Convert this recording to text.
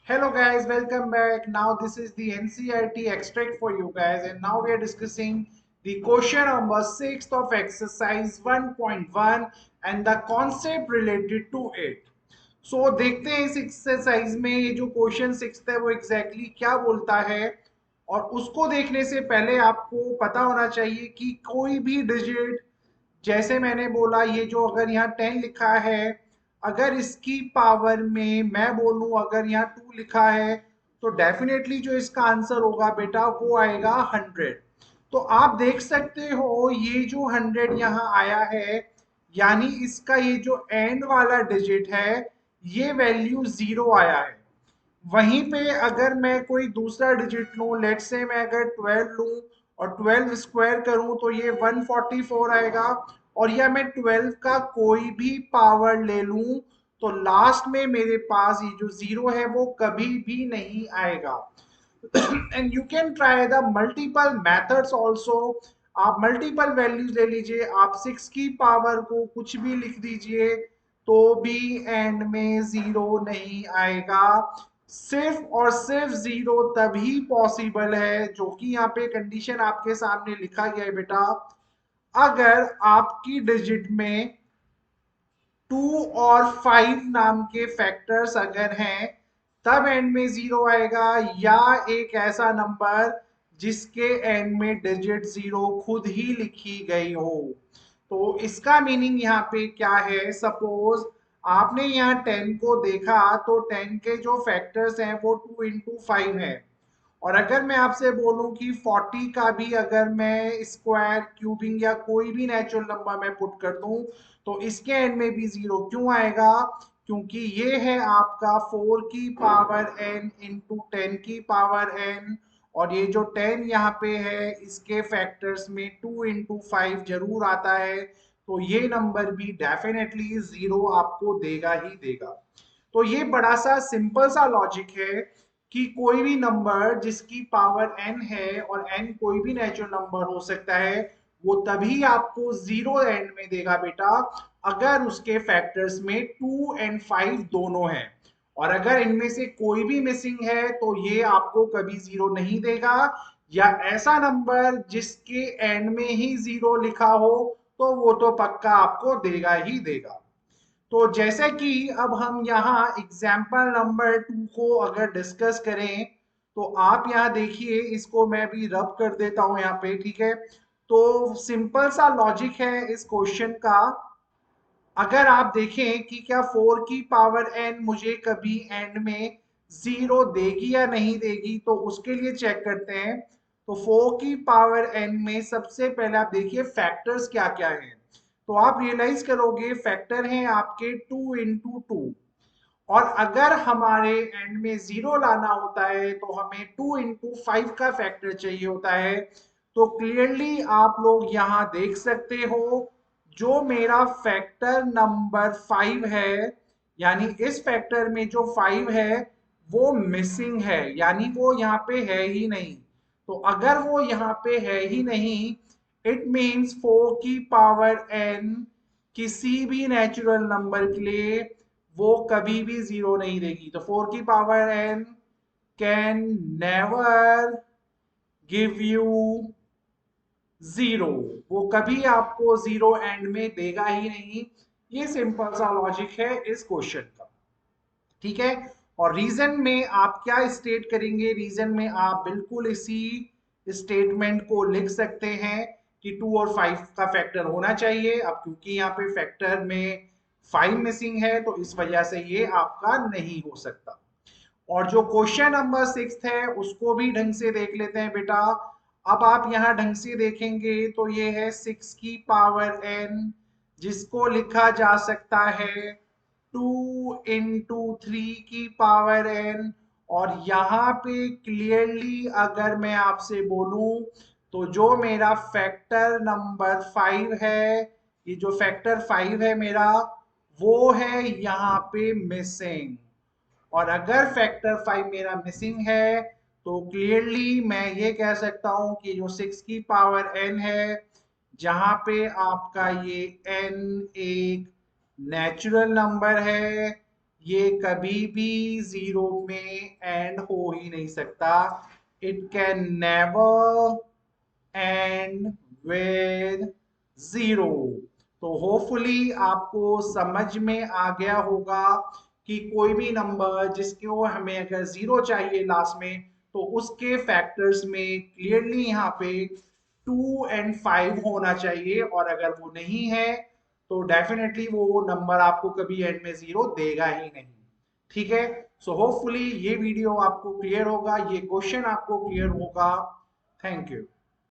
Hello guys, welcome back. Now this is the NCERT extract for you guys, and now we are discussing the question number 6 of exercise 1.1 and the concept related to it. So देखते हैं इस exercise में ये जो question 6 है वो exactly क्या बोलता है। और उसको देखने से पहले आपको पता होना चाहिए कि कोई भी डिजिट, जैसे मैंने बोला, ये जो अगर यहाँ 10 लिखा है, अगर इसकी पावर में मैं बोलूं अगर यहाँ 2 लिखा है, तो डेफिनेटली जो इसका आंसर होगा बेटा वो आएगा 100। तो आप देख सकते हो ये जो 100 यहाँ आया है, यानी इसका ये जो एंड वाला डिजिट है ये वैल्यू 0 आया है। वहीं पे अगर मैं कोई दूसरा डिजिट लूं, लेट से मैं अगर 12 लूं और 12 स्क्वायर करूं तो ये 144 आएगा। और या मैं 12 का कोई भी पावर ले लूं तो लास्ट में मेरे पास ये जो 0 है वो कभी भी नहीं आएगा। And you can try the multiple methods also. आप मल्टीपल वैल्यूज ले लीजिए, आप 6 की पावर को कुछ भी लिख दीजिए तो भी एंड में 0 नहीं आएगा। सिर्फ और सिर्फ 0 तभी पॉसिबल है, जो कि यहाँ पे कंडीशन आपके सामने लिखा गया है बेटा। अगर आपकी डिजिट में 2 और 5 नाम के फैक्टर्स अगर हैं तब एंड में 0 आएगा, या एक ऐसा नंबर जिसके एंड में डिजिट 0 खुद ही लिखी गई हो। तो इसका मीनिंग यहाँ पे क्या है, सपोज आपने यहाँ 10 को देखा तो 10 के जो फैक्टर्स हैं वो 2 इंटू 5 है। और अगर मैं आपसे बोलूं कि 40 का भी अगर मैं स्क्वायर क्यूबिंग या कोई भी नेचुरल नंबर मैं पुट कर दूं तो इसके एंड में भी 0 क्यों आएगा, क्योंकि ये है आपका 4 की पावर n इंटू 10 की पावर n। और ये जो 10 यहाँ पे है इसके फैक्टर्स में 2 इंटू 5 जरूर आता है, तो ये नंबर भी डेफिनेटली 0 आपको देगा ही देगा। तो ये बड़ा सा सिंपल सा लॉजिक है कि कोई भी नंबर जिसकी पावर n है, और n कोई भी नेचुरल नंबर हो सकता है, वो तभी आपको 0 एंड में देगा बेटा अगर उसके फैक्टर्स में 2 एंड 5 दोनों हैं। और अगर इनमें से कोई भी मिसिंग है तो ये आपको कभी 0 नहीं देगा। या ऐसा नंबर जिसके एंड में ही 0 लिखा हो तो वो तो पक्का आपको देगा ही देगा। तो जैसे कि अब हम यहाँ एग्जाम्पल नंबर 2 को अगर डिस्कस करें तो आप यहाँ देखिए, इसको मैं भी रब कर देता हूँ यहाँ पे, ठीक है। तो सिंपल सा लॉजिक है इस क्वेश्चन का। अगर आप देखें कि क्या 4 की पावर n मुझे कभी एंड में 0 देगी या नहीं देगी, तो उसके लिए चेक करते हैं। तो 4 की पावर n में सबसे पहले आप देखिए फैक्टर्स क्या क्या हैं। तो आप रियलाइज करोगे फैक्टर हैं आपके 2 इंटू 2। और अगर हमारे एंड में 0 लाना होता है तो हमें 2 इंटू 5 का फैक्टर चाहिए होता है। तो क्लियरली आप लोग यहाँ देख सकते हो जो मेरा फैक्टर नंबर 5 है, यानी इस फैक्टर में जो 5 है वो मिसिंग है, यानी वो यहाँ पे है ही नहीं। तो अगर वो यहाँ पे है ही नहीं, इट मीन्स 4 की पावर n किसी भी नेचुरल नंबर के लिए वो कभी भी 0 नहीं देगी। तो 4 की power n can never give you 0, वो कभी आपको 0 एंड में देगा ही नहीं। ये सिंपल सा लॉजिक है इस क्वेश्चन का, ठीक है। और रीजन में आप क्या स्टेट करेंगे, रीजन में आप बिल्कुल इसी स्टेटमेंट को लिख सकते हैं कि 2 और 5 का फैक्टर होना चाहिए। अब क्योंकि यहाँ पे फैक्टर में 5 मिसिंग है तो इस वजह से ये आपका नहीं हो सकता। और जो क्वेश्चन नंबर 6 है उसको भी ढंग से देख लेते हैं बेटा। अब आप यहाँ ढंग से देखेंगे तो ये है 6 की पावर n, जिसको लिखा जा सकता है 2 इंटू 3 की पावर n। और यहाँ पे क्लियरली अगर मैं आपसे बोलूं तो जो मेरा फैक्टर नंबर 5 है, ये जो फैक्टर 5 है मेरा, वो है यहाँ पे मिसिंग। और अगर फैक्टर 5 मेरा मिसिंग है तो क्लियरली मैं ये कह सकता हूं कि जो 6 की पावर n है, जहां पे आपका ये n एक नेचुरल नंबर है, ये कभी भी जीरो में एंड हो ही नहीं सकता। It can never and with zero. तो होपफुली आपको समझ में आ गया होगा कि कोई भी नंबर जिसको हमें अगर जीरो चाहिए लास्ट में, तो उसके फैक्टर्स में क्लियरली यहाँ पे 2 एंड 5 होना चाहिए, और अगर वो नहीं है तो डेफिनेटली वो नंबर आपको कभी एंड में जीरो देगा ही नहीं। ठीक है। सो होपफुली ये वीडियो आपको क्लियर होगा, ये क्वेश्चन आपको क्लियर होगा। Thank you.